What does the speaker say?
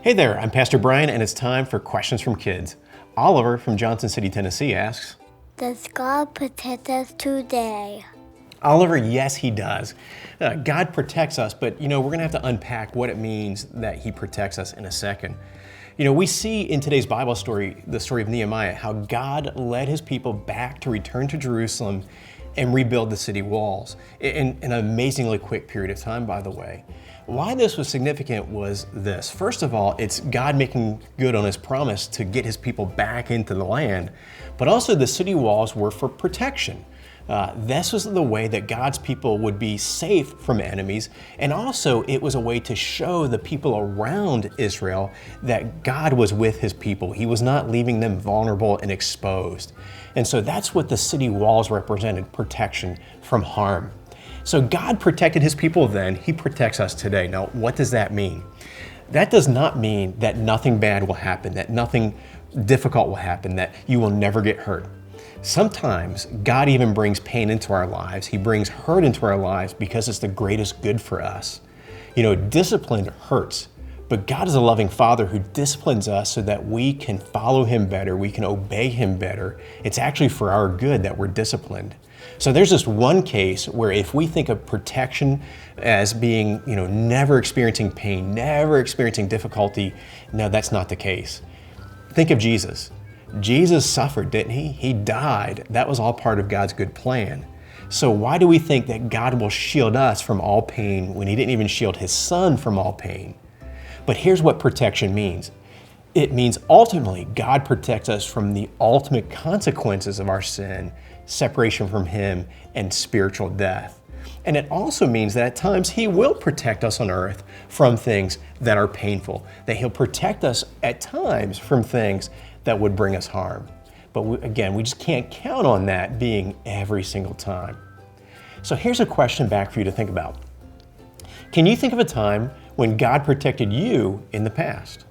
Hey there, I'm Pastor Brian, and it's time for Questions from Kids. Oliver from Johnson City, Tennessee asks, Does God protect us today? Oliver, yes, he does. God protects us, but we're going to have to unpack what it means that he protects us in a second. We see in today's Bible story, the story of Nehemiah, how God led his people back to return to Jerusalem and rebuild the city walls in an amazingly quick period of time, by the way. Why this was significant was this. First of all, it's God making good on his promise to get his people back into the land, but also the city walls were for protection. This was the way that God's people would be safe from enemies, and also it was a way to show the people around Israel that God was with his people. He was not leaving them vulnerable and exposed. And so that's what the city walls represented, protection from harm. So God protected his people then, he protects us today. Now, what does that mean? That does not mean that nothing bad will happen, that nothing difficult will happen, that you will never get hurt. Sometimes God even brings pain into our lives. He brings hurt into our lives because it's the greatest good for us. Discipline hurts, but God is a loving Father who disciplines us so that we can follow him better, we can obey him better. It's actually for our good that we're disciplined. So there's just one case where if we think of protection as being, never experiencing pain, never experiencing difficulty, no, that's not the case. Think of Jesus. Jesus suffered, didn't he? He died. That was all part of God's good plan. So why do we think that God will shield us from all pain when he didn't even shield his son from all pain? But here's what protection means. It means ultimately God protects us from the ultimate consequences of our sin, separation from him, and spiritual death. And it also means that at times he will protect us on earth from things that are painful, that he'll protect us at times from things that would bring us harm. But we just can't count on that being every single time. So here's a question back for you to think about. Can you think of a time when God protected you in the past?